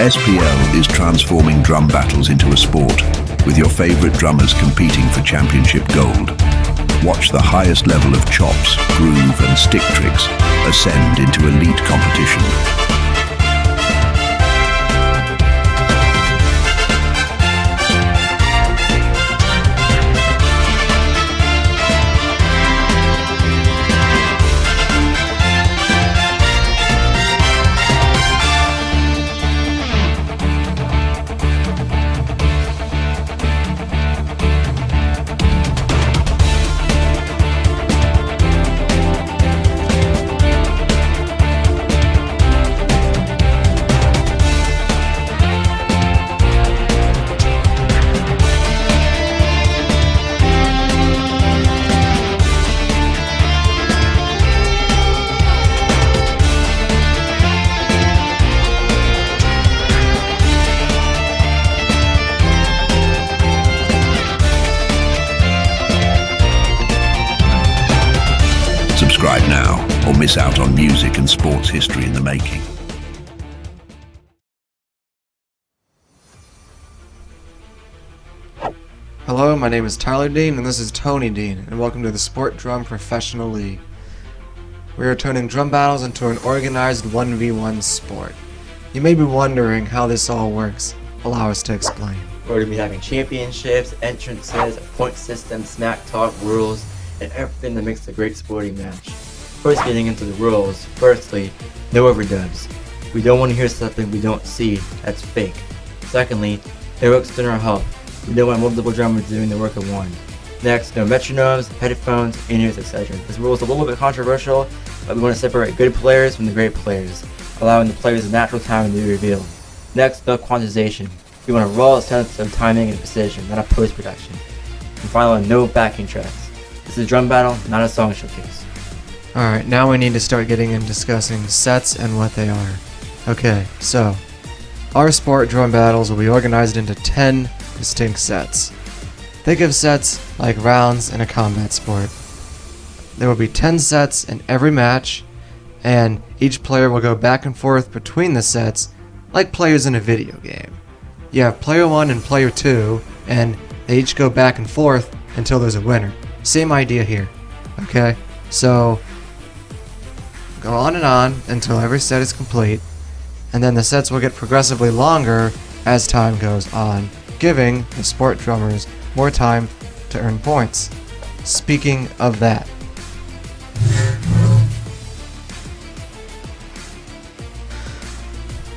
SPL is transforming drum battles into a sport, with your favorite drummers competing for championship gold. Watch the highest level of chops, groove and stick tricks ascend into elite competition. Subscribe now or miss out on music and sports history in the making. Hello, my name is Tyler Dean and this is Tony Dean, and welcome to the Sportdrum Professional League. We are turning drum battles into an organized 1v1 sport. You may be wondering how this all works. Allow us to explain. We're going to be having championships, entrances, a point system, smack talk, rules, and everything that makes a great sporting match. First, getting into the rules. Firstly, no overdubs. We don't want to hear something we don't see. That's fake. Secondly, no external help. We don't want multiple drummers doing the work of one. Next, no metronomes, headphones, in-ears, etc. This rule is a little bit controversial, but we want to separate good players from the great players, allowing the players a natural time to be revealed. Next, no quantization. We want a raw sense of timing and precision, not a post-production. And finally, no backing tracks. This is a drum battle, not a song showcase. Alright, now we need to start getting into discussing sets and what they are. Okay, so our sport drum battles will be organized into 10 distinct sets. Think of sets like rounds in a combat sport. There will be 10 sets in every match, and each player will go back and forth between the sets like players in a video game. You have player 1 and player 2, and they each go back and forth until there's a winner. Same idea here. Okay, so go on and on until every set is complete, and then the sets will get progressively longer as time goes on, giving the sport drummers more time to earn points. Speaking of that,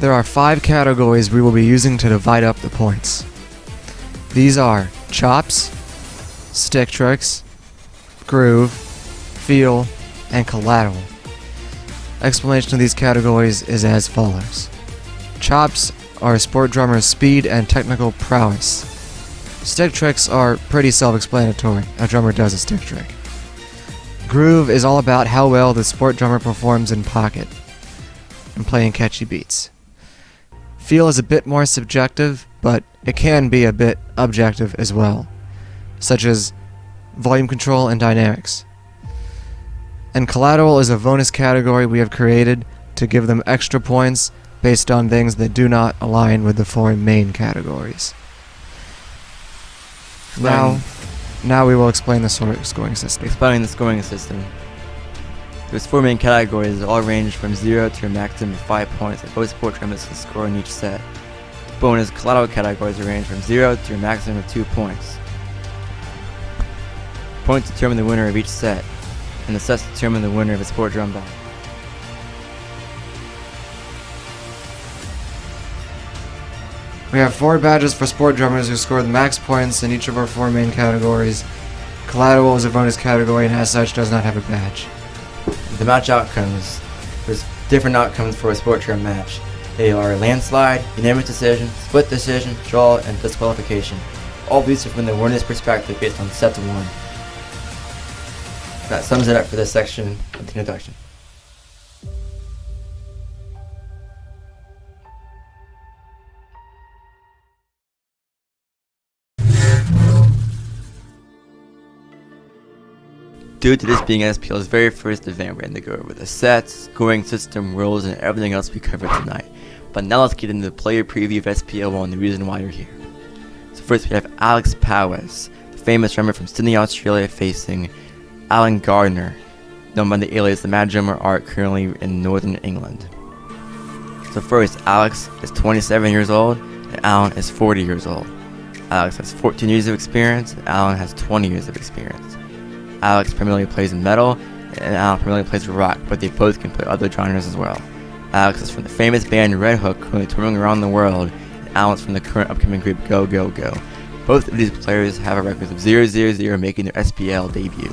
there are 5 categories we will be using to divide up the points. These are chops, stick tricks, groove, feel, and collateral. Explanation of these categories is as follows. Chops are a sport drummer's speed and technical prowess. Stick tricks are pretty self-explanatory. A drummer does a stick trick. Groove is all about how well the sport drummer performs in pocket and playing catchy beats. Feel is a bit more subjective, but it can be a bit objective as well, such as volume control and dynamics. And collateral is a bonus category we have created to give them extra points based on things that do not align with the 4 main categories. Now we will explain the scoring system. Explaining the scoring system. There's 4 main categories that all range from 0 to a maximum of 5 points that both sport drummers can score in each set. Bonus collateral categories range from 0 to a maximum of 2 points. Points determine the winner of each set, and the sets determine the winner of a sport drum battle. We have 4 badges for sport drummers who score the max points in each of our 4 main categories. Collateral is a bonus category and as such does not have a badge. The match outcomes. There's different outcomes for a sport drum match. They are landslide, unanimous decision, split decision, draw, and disqualification. All these are from the winner's perspective based on set 1. That sums it up for this section of the introduction. Due to this being SPL's very first event, we're going to go over the sets, scoring system, rules, and everything else we covered tonight. But But now let's get into the player preview of SPL 1 and the reason why you're here. So first we have Alex Powys, the famous drummer from Sydney, Australia, facing Allan Gardner, known by the alias the Mad Drummer Art, currently in Northern England. So first, Alex is 27 years old and Allan is 40 years old. Alex has 14 years of experience and Allan has 20 years of experience. Alex primarily plays metal and Allan primarily plays rock, but they both can play other genres as well. Alex is from the famous band RedHook, currently touring around the world, and Allan's from the current upcoming group Go Go Go. Both of these players have a record of 0-0-0 making their SPL debut.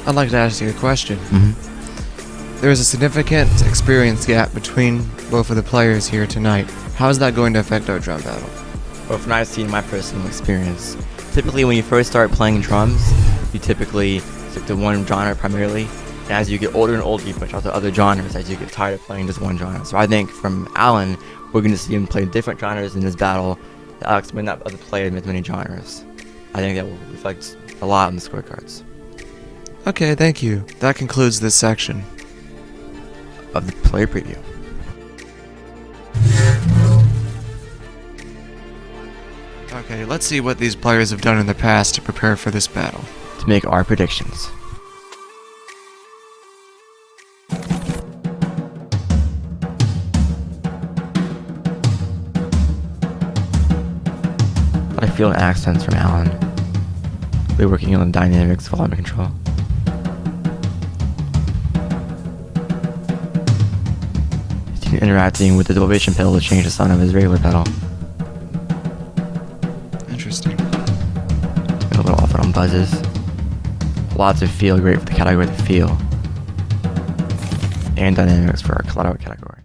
I'd like to ask you a question. There is a significant experience gap between both of the players here tonight. How is that going to affect our drum battle? Well, from what I've seen in my personal experience, typically when you first start playing drums, you typically stick to one genre primarily. And as you get older and older, you branch out to other genres as you get tired of playing just one genre. So I think from Allan, we're going to see him play different genres in this battle. Alex may not be able to play as many genres. I think that will reflect a lot on the scorecards. Okay, thank you. That concludes this section of the player preview. Okay, let's see what these players have done in the past to prepare for this battle. To make our predictions. I feel accents from Allan. We're working on the dynamics of volume control. He's interacting with the elevation pedal to change the sound of his regular pedal. Interesting. A little off on buzzes. Lots of feel, great for the category of feel. And dynamics for our collateral category.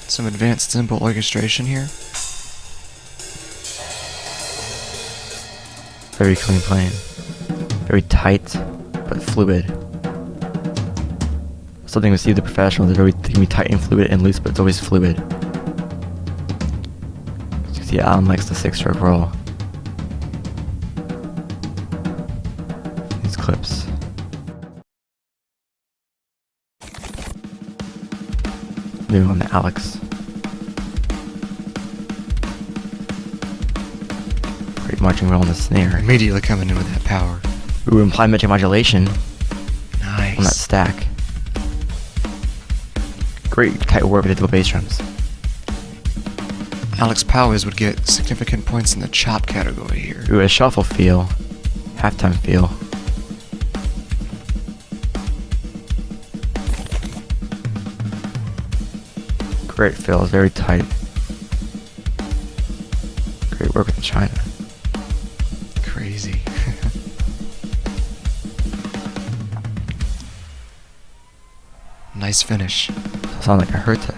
Some advanced simple orchestration here. Very clean playing. Very tight, but fluid. Something we see with the professionals, they can be tight and fluid and loose, but it's always fluid. As you can see, Allan likes the 6-stroke roll. These clips. Moving on to Alex. Great marching roll on the snare. Immediately coming in with that power. Ooh, implied modulation Nice. on that stack. Great tight work with the bass drums. Alex Powys would get significant points in the chop category here. Ooh, a shuffle feel. Halftime feel. Great fills, very tight. Great work with the China. Crazy. Nice finish. Sound like a Herta.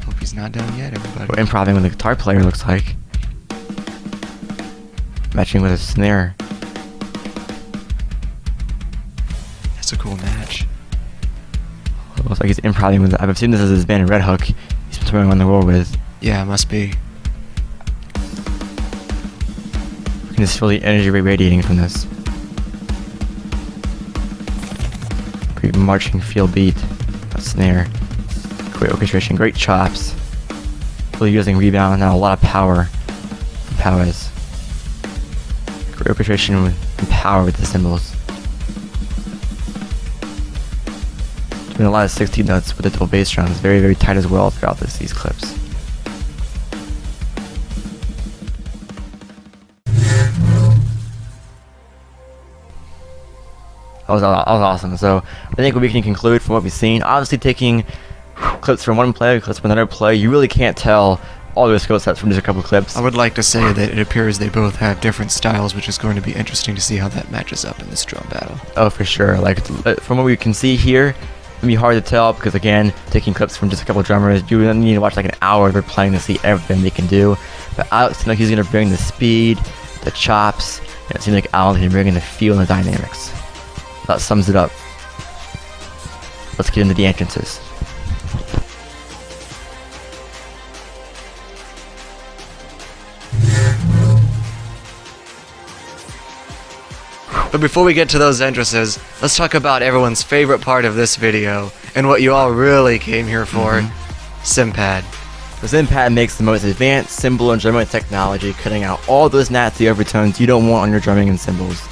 Hope he's not done yet, everybody. We're improvising with the guitar player, looks like. Matching with a snare. That's a cool match. Looks like he's improvising with. I've seen this as his band RedHook. He's been touring around the world with. Yeah, must be. You can just feel the energy radiating from this. Great marching feel beat. That snare. Great orchestration. Great chops. Really using rebound. Now a lot of power. Powys. Great orchestration and power with the cymbals. Doing a lot of 16 notes with the double bass drums. Very, very tight as well throughout these clips. That was awesome. So I think we can conclude from what we've seen. Obviously, taking clips from one player, clips from another player, you really can't tell all their skill sets from just a couple clips. I would like to say that it appears they both have different styles, which is going to be interesting to see how that matches up in this drum battle. Oh, for sure. Like from what we can see here, it'd be hard to tell because again, taking clips from just a couple drummers, you need to watch like an hour of their playing to see everything they can do. But Alex seems like he's gonna bring the speed, the chops, and it seems like Allan can bring in the feel and the dynamics. That sums it up. Let's get into the entrances. But before we get to those entrances, let's talk about everyone's favorite part of this video and what you all really came here for, SimPad. The SimPad makes the most advanced cymbal and drumming technology, cutting out all those nasty overtones you don't want on your drumming and cymbals.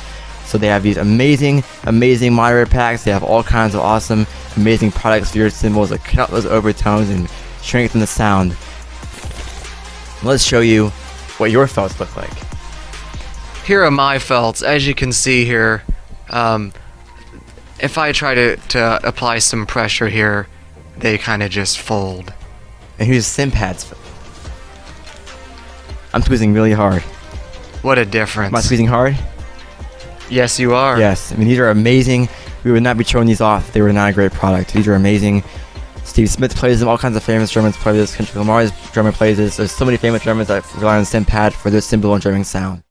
So they have these amazing monitor packs. They have all kinds of awesome, amazing products for your cymbals that cut out those overtones and strengthen the sound. Let's show you what your felts look like. Here are my felts. As you can see here, if I try to apply some pressure here, they kind of just fold. And here's SimPad's. I'm squeezing really hard. What a difference. Am I squeezing hard? Yes, you are. Yes. I mean, these are amazing. We would not be showing these off if they were not a great product. These are amazing. Steve Smith plays them. All kinds of famous drummers play this. Kendrick Lamar's drummer plays this. There's so many famous drummers that rely on SimPad for their cymbal and drumming sound.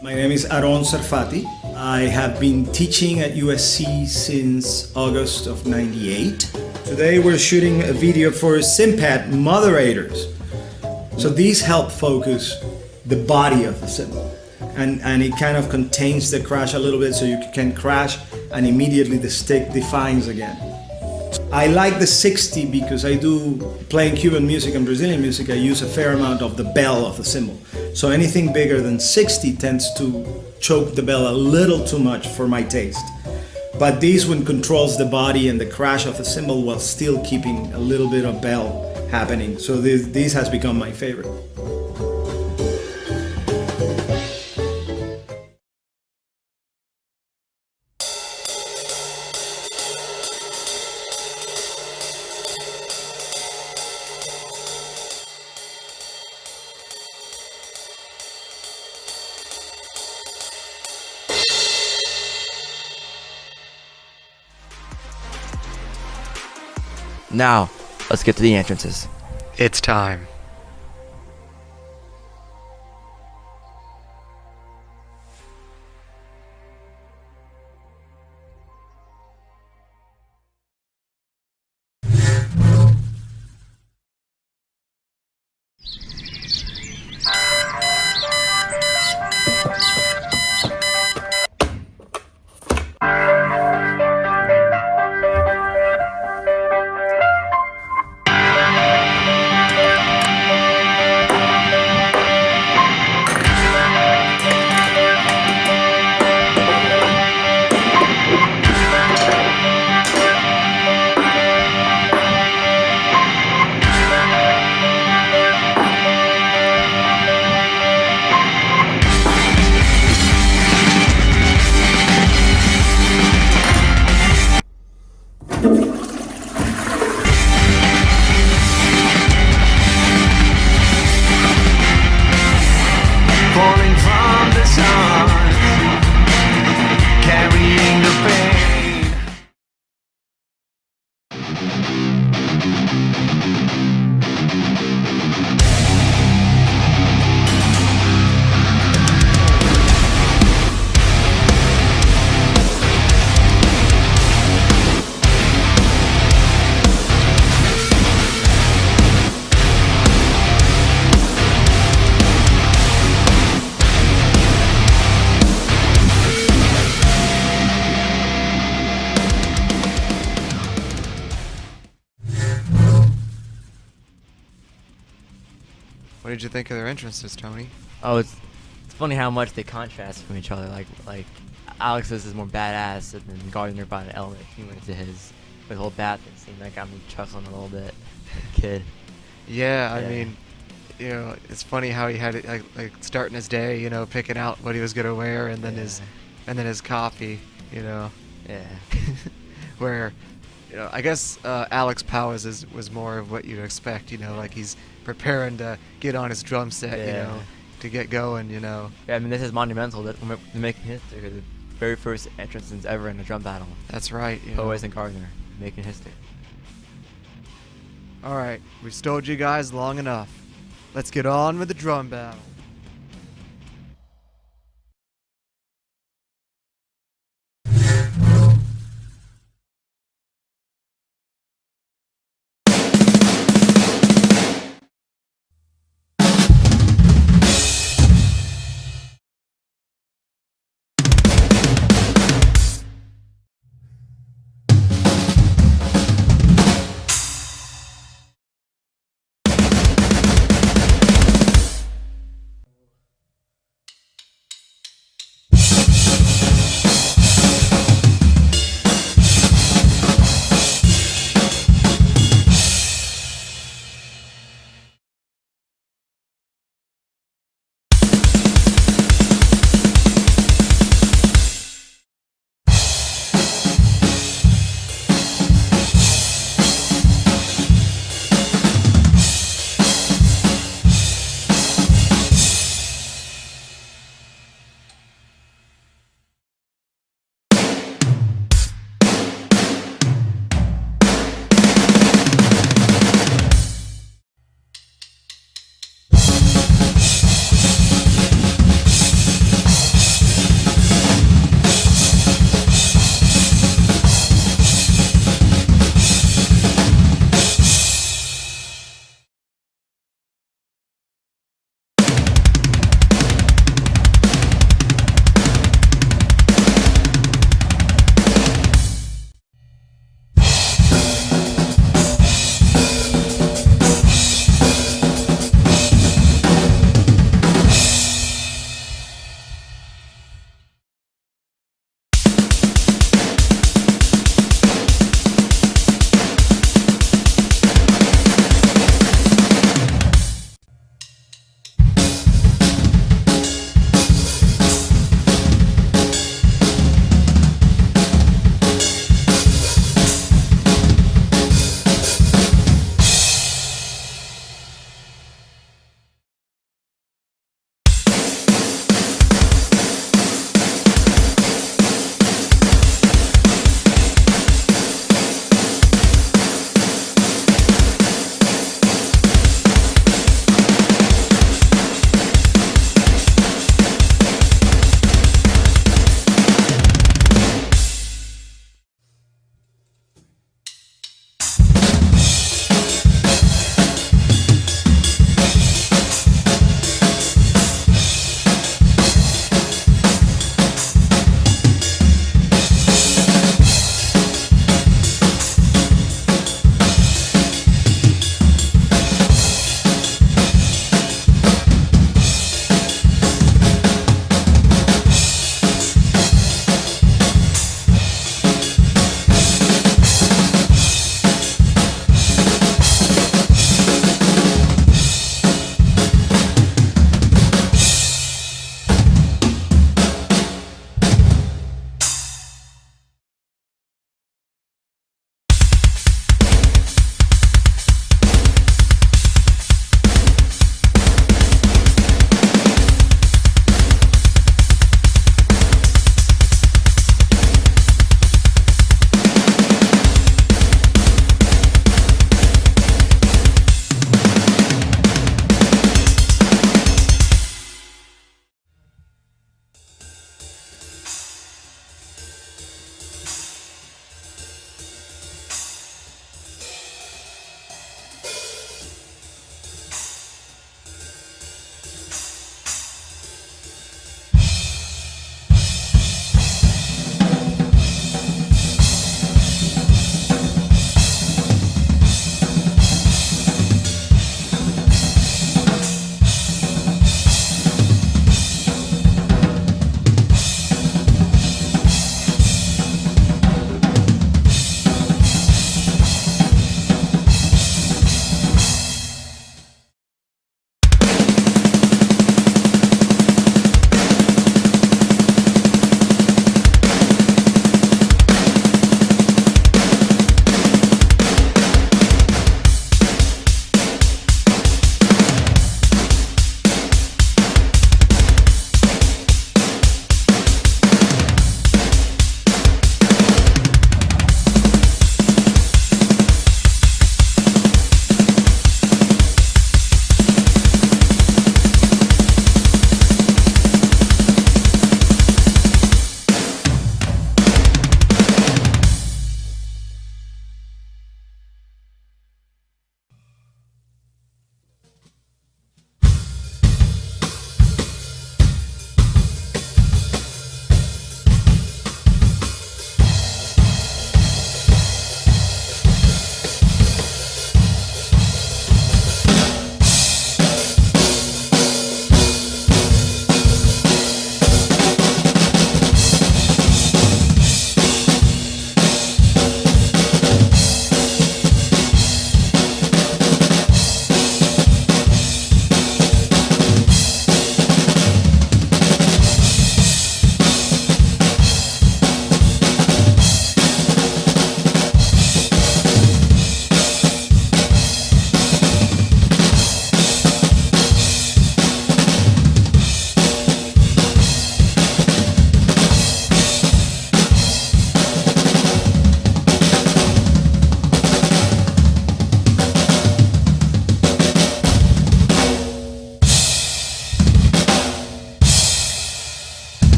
My name is Aaron Sarfati. I have been teaching at USC since August of '98. Today we're shooting a video for SimPad moderators. So these help focus the body of the cymbal. And it kind of contains the crash a little bit, so you can crash and immediately the stick defines again. I like the 60 because I do, playing Cuban music and Brazilian music, I use a fair amount of the bell of the cymbal. So anything bigger than 60 tends to choke the bell a little too much for my taste. But this one controls the body and the crash of the cymbal while still keeping a little bit of bell happening. So this has become my favorite. Now, let's get to the entrances. It's time. Falling from the sun, carrying the pain. What did you think of their entrances, Tony? Oh, it's funny how much they contrast from each other. Like Alex's is more badass, and then Gardner brought an element of humor to his whole bat thing. Seemed like got me chuckling a little bit, like a kid. Yeah, I Yeah. mean, you know, it's funny how he had it like starting his day, you know, picking out what he was gonna wear, and then his coffee, you know, Yeah. where, you know, I guess Alex Powys was more of what you'd expect, you know, like he's preparing to get on his drum set, you Yeah. know, to get going, you know. Yeah, I mean, this is monumental. That we're making history. The very first entrances ever in a drum battle. That's right. You know. Powys and Gardner making history. All right, we've stowed you guys long enough. Let's get on with the drum battle.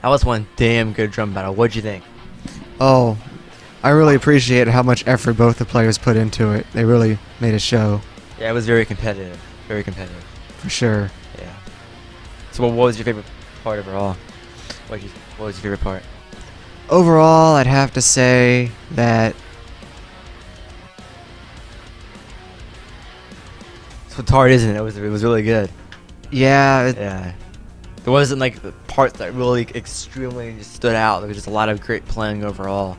That was one damn good drum battle. What'd you think? Oh, I really appreciate how much effort both the players put into it. They really made a show, Yeah, it was very competitive. Very competitive. for sure. Yeah. So what was your favorite part overall? What was your favorite part? Overall, I'd have to say that It's hard, isn't it? It was really good. yeah, Yeah. There wasn't like the parts that really extremely just stood out. There was just a lot of great playing overall.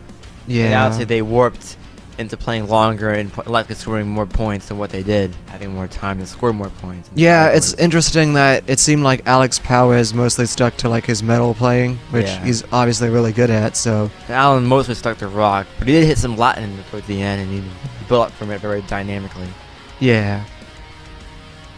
And I would say yeah, they warped into playing longer and likely scoring more points than what they did, having more time to score more points. yeah. It's interesting that it seemed like Alex Powys mostly stuck to like his metal playing, which Yeah. he's obviously really good at. So Allan mostly stuck to rock, but he did hit some Latin towards the end, and he built up from it very dynamically. yeah.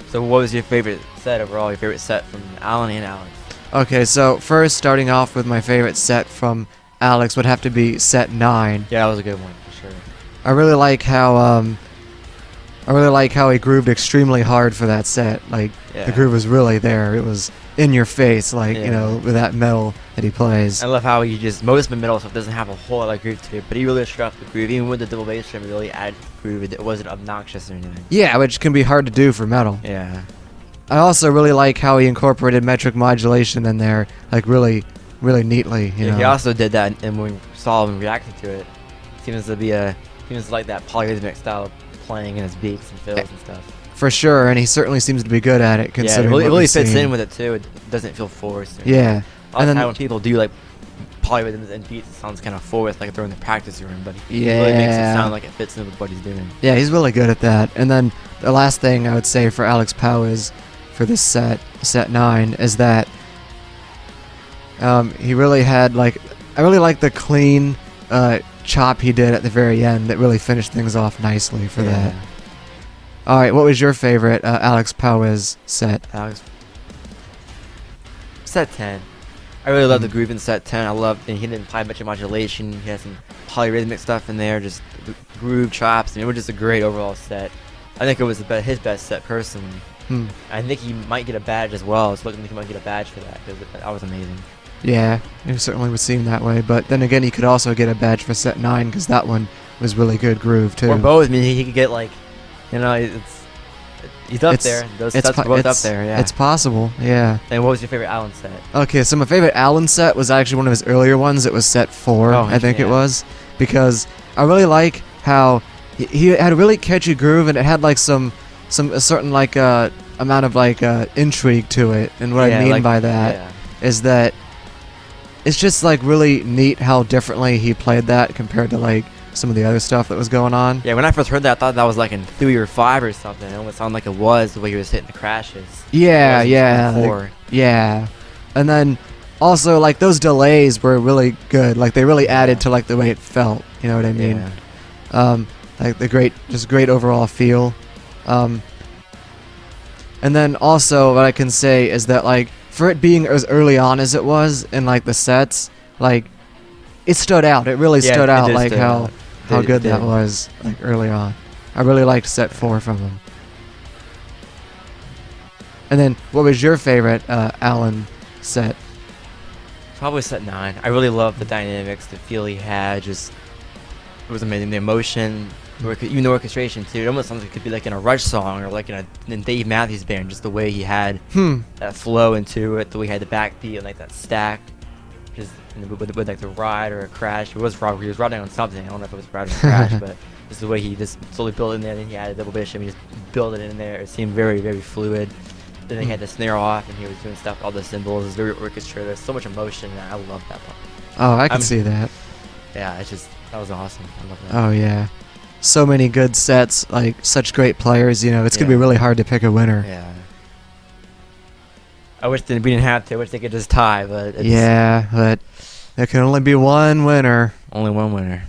So what was your favorite set overall? Your favorite set from Allan and Alex? Okay, so first starting off with my favorite set from Alex would have to be set 9. Yeah, that was a good one for sure. I really like how he grooved extremely hard for that set. Like Yeah. the groove was really there. It was in your face, like Yeah. you know, with that metal that he plays. I love how he just most of the middle stuff doesn't have a whole lot of groove to it, but he really struck the groove. Even with the double bass drum, he really added the groove. It wasn't obnoxious or anything. Yeah, which can be hard to do for metal. Yeah. I also really like how he incorporated metric modulation in there, like really neatly. You know. He also did that, and when we saw him reacting to it, seems like that polyrhythmic style of playing in his beats and fills and stuff. For sure, and he certainly seems to be good at it. Yeah, Considering it what really we've fits seen. in with it too. It doesn't feel forced. Yeah, And and then when people do like polyrhythms and beats, it sounds kind of forced, like they're in the practice room. But he really makes it Yeah. sound like it fits in with what he's doing. yeah, he's really good at that. And then the last thing I would say for Alex Powys for this set 9, is that he really had like I really like the clean chop he did at the very end that really finished things off nicely for that. All right, what was your favorite Alex Powys set? Alex. Set 10. I really love the groove in set 10. I love that he didn't apply much of modulation. He had some polyrhythmic stuff in there, just the groove chops, and it was just a great overall set. I think it was his best set personally. I think he might get a badge as well. It's looking like he might get a badge for that because that was amazing. Yeah, it certainly would seem that way. But then again, he could also get a badge for set 9 because that one was really good groove too. Or both. I mean, he could get like, he's up It's- there. Those it's sets are po- both up it's- there. Yeah. It's possible, yeah. And what was your favorite Allan set? Okay, so my favorite Allan set was actually one of his earlier ones. It was set 4, Oh, I think it yeah. was, because I really like how he had a really catchy groove, and it had like a certain like amount of like intrigue to it. And what I mean by that is that it's just like really neat how differently he played that compared to like some of the other stuff that was going on. Yeah, when I first heard that, I thought that was like in 3 or 5 or something. It almost sounded like it was the way he was hitting the crashes. Yeah, It wasn't yeah, before. like- yeah. And then also like those delays were really good. Like they really added to like the way it felt. You know what I mean? Yeah. Like the great overall feel. And then also what I can say is that like for it being as early on as it was in like the sets, like it stood out. It really Yeah, stood it out did like stand how out. how It good that did. was like early on. I really liked set 4 from him. And then what was your favorite Allan set? Probably set 9. I really loved the dynamics, the feel he had. Just it was amazing. The emotion, even the orchestration too. It almost sounds like it could be like in a Rush song or like in Dave Matthews Band. Just the way he had that flow into it, the way he had the backbeat and like that stack, just with like the ride or a crash. It was he was riding on something. I don't know if it was riding or a crash, but just the way he just slowly built it in there. Then he had a double bass drum. He just built it in there. It seemed very very fluid. Then he had the snare off, and he was doing stuff with all the cymbals. It was very orchestrated. There's so much emotion, and I love that part. Oh, I can I'm- see that. Yeah, that was awesome. I love that. Oh yeah. So many good sets, like such great players, you know, it's gonna be Yeah. really hard to pick a winner. Yeah. I wish we didn't have to. I wish they could just tie, but it's Yeah, but there can only be one winner. only one winner.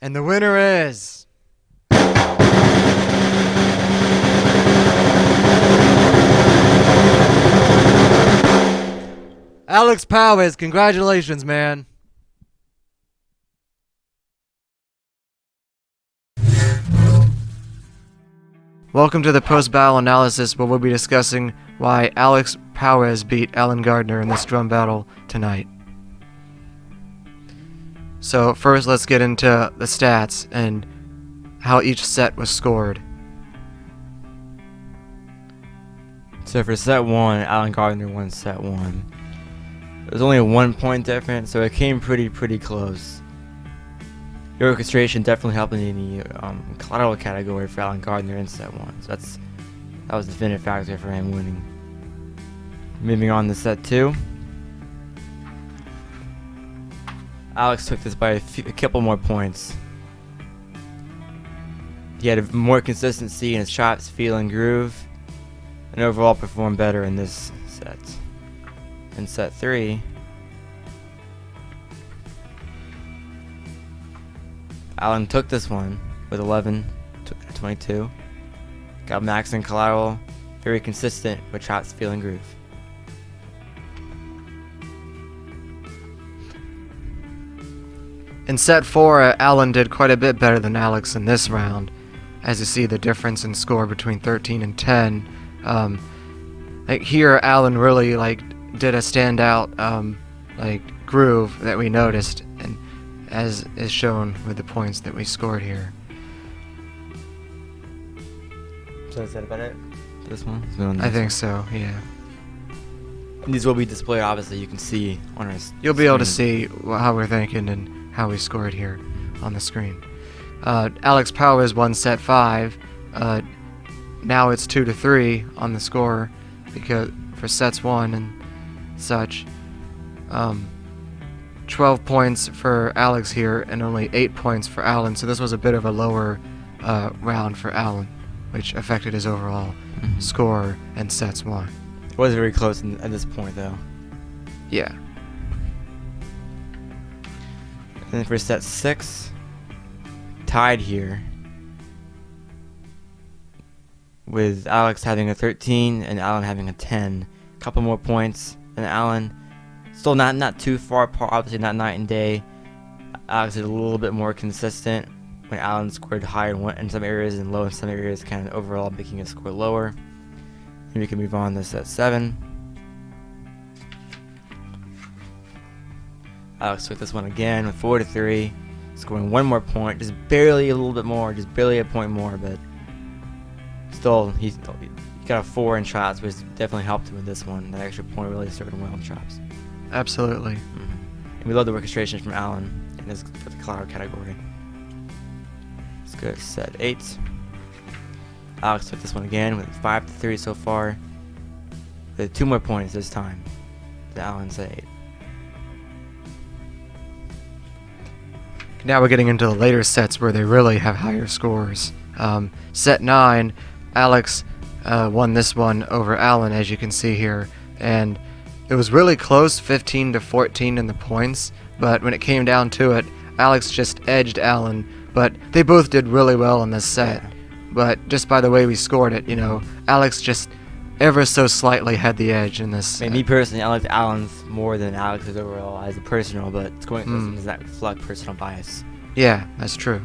And the winner is Alex Powys. Congratulations, man. Welcome to the post-battle analysis where we'll be discussing why Alex Powys beat Allan Gardner in this drum battle tonight. So first let's get into the stats and how each set was scored. So for set 1, Allan Gardner won set 1. It was only a 1 point difference, so it came pretty close. The orchestration definitely helped in the collateral category for Allan Gardner in set 1. So that was the definitive factor for him winning. Moving on to set 2. Alex took this by a couple more points. He had more consistency in his chops, feel, and groove, and overall performed better in this set. In set 3, Allan took this one with 11 to 22. Got max and collateral, very consistent with chops, feel, and groove. In set 4, Allan did quite a bit better than Alex in this round. As you see the difference in score between 13 and 10. Here Allan really did a standout groove that we noticed, and as is shown with the points that we scored here. So is that about it? This one? I think so, yeah. And these will be displayed, obviously, you can see on our You'll be able to see how we're thinking and how we scored here on the screen. Alex Powys won set 5. Now it's 2-3 on the score because for sets 1 and such. 12 points for Alex here and only 8 points for Allan, so this was a bit of a lower round for Allan, which affected his overall score in sets 1. It was very close at this point, though. Yeah. And then for set 6, tied here, with Alex having a 13 and Allan having a 10. Couple more points, and Allan still not too far apart, obviously not night and day. Alex is a little bit more consistent when Allan scored higher in some areas and low in some areas, kind of overall making his score lower. And we can move on to set 7. Alex took this one again with 4-3, scoring 1 more point, just barely a little bit more, just barely a point more, but still he got a 4 in chops, which definitely helped him with this one. That extra point really served him well in chops. Absolutely. And we love the orchestration from Allan for the collateral category. Let's go to set 8. Alex took this one again with 5-3 so far, with 2 more points this time to Allan's set 8. Now we're getting into the later sets where they really have higher scores. Set 9, Alex won this one over Allan, as you can see here, and it was really close, 15-14 in the points, but when it came down to it, Alex just edged Allan, but they both did really well in this set. But just by the way we scored it, Alex just ever so slightly had the edge in this set. Me personally, I liked Allan's more than Alex's overall as a personal, but scoring does not reflect personal bias. Yeah, that's true.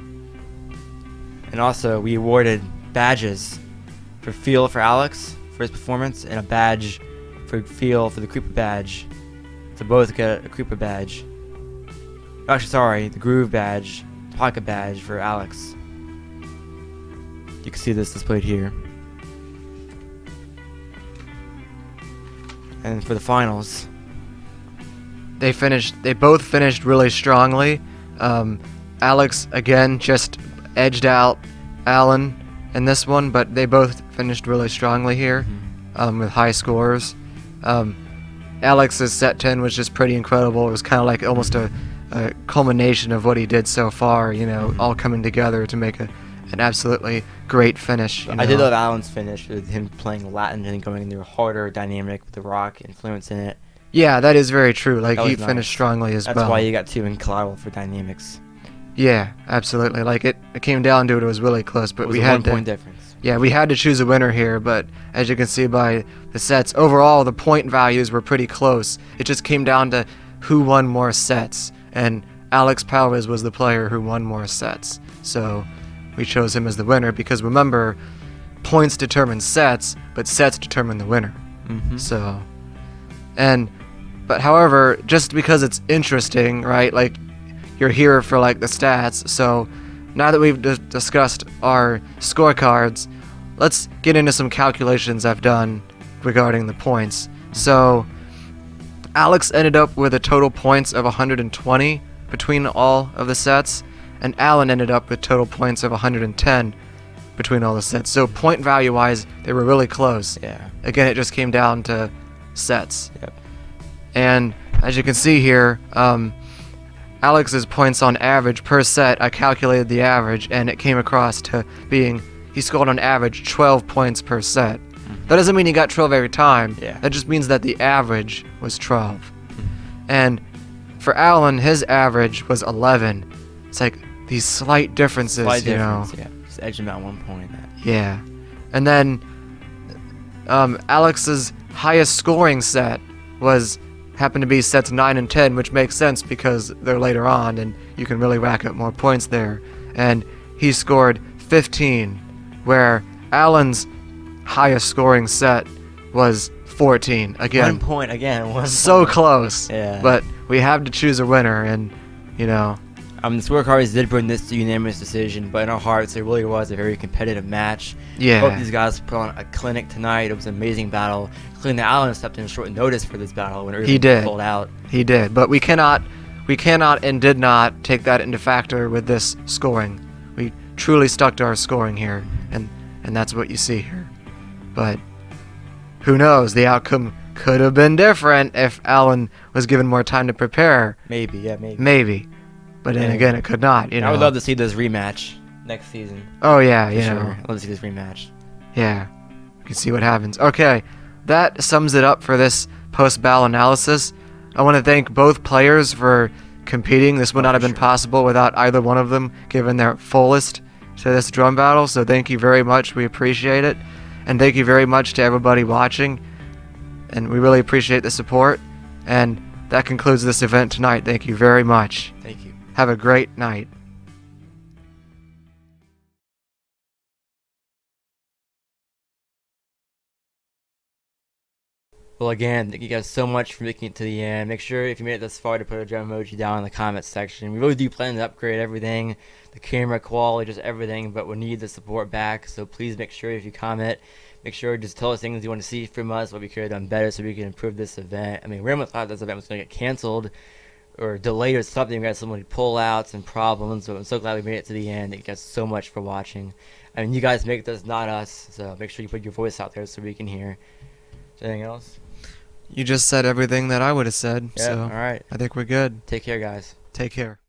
And also, we awarded badges for feel for Alex for his performance, and a badge for feel for the Creeper badge. To both get a Creeper badge. Actually, sorry, the Groove badge, the Pocket badge for Alex. You can see this displayed here. And for the finals, They both finished really strongly. Alex again just edged out Allan in this one, but they both finished really strongly here with high scores. Alex's set 10 was just pretty incredible. It was kind of like almost a culmination of what he did so far, all coming together to make an absolutely great finish. I did love Allan's finish with him playing Latin and going into a harder dynamic with the rock influence in it. Yeah, that is very true. He nice. finished strongly as well. That's why you got 2 in collateral for dynamics. Yeah, absolutely. It came down to it. It was really close, but we had 1 point difference. Yeah, we had to choose a winner here, but as you can see by the sets, overall the point values were pretty close. It just came down to who won more sets, and Alex Powys was the player who won more sets. So we chose him as the winner because remember, points determine sets, but sets determine the winner. So, but however, just because it's interesting, right? Like, you're here for like the stats. So, now that we've discussed our scorecards, let's get into some calculations I've done regarding the points. So, Alex ended up with a total points of 120 between all of the sets, and Allan ended up with total points of 110 between all the sets. So point value wise, they were really close. Yeah. Again, it just came down to sets. Yep. And as you can see here, Alex's points on average per set, I calculated the average, and it came across to being, he scored on average 12 points per set. That doesn't mean he got 12 every time. Yeah. That just means that the average was 12. And for Allan, his average was 11. It's like these slight differences, Slight you difference, know. yeah. Just edged him out 1 point. Yeah. And then Alex's highest scoring set happened to be sets 9 and 10, which makes sense because they're later on and you can really rack up more points there. And he scored 15, where Allan's highest scoring set was 14. Again, 1 point again. so close. Yeah. But we have to choose a winner, and you know. The scorecards did bring this to unanimous decision, but in our hearts, it really was a very competitive match. Yeah. Both these guys put on a clinic tonight. It was an amazing battle. Including that Allan stepped in short notice for this battle when everything He did. pulled out. He did, but we cannot and did not take that into factor with this scoring. We truly stuck to our scoring here, and that's what you see here. But who knows? The outcome could have been different if Allan was given more time to prepare. Maybe, yeah, maybe. Maybe. But then Yeah. again, it could not, you know. I would love to see this rematch next season. Oh, yeah, For you sure. know. I'd love to see this rematch. Yeah. We can see what happens. Okay. That sums it up for this post-battle analysis. I want to thank both players for competing. This would not have been possible without either one of them giving their fullest to this drum battle. So thank you very much. We appreciate it. And thank you very much to everybody watching. And we really appreciate the support. And that concludes this event tonight. Thank you very much. Thank you. Have a great night. Well, again, thank you guys so much for making it to the end. Make sure, if you made it this far, to put a drum emoji down in the comments section. We really do plan to upgrade everything, the camera quality, just everything, but we need the support back. So please make sure, if you comment, make sure just tell us things you want to see from us, what we could have done better so we can improve this event. I mean, we almost thought this event was going to get canceled or delayed or something. We got so many pullouts and problems, so I'm so glad we made it to the end. Thank you guys so much for watching. I mean, you guys make this, not us, so make sure you put your voice out there so we can hear. Is there anything else? You just said everything that I would have said. Yeah, So all right. I think we're good. Take care, guys. Take care.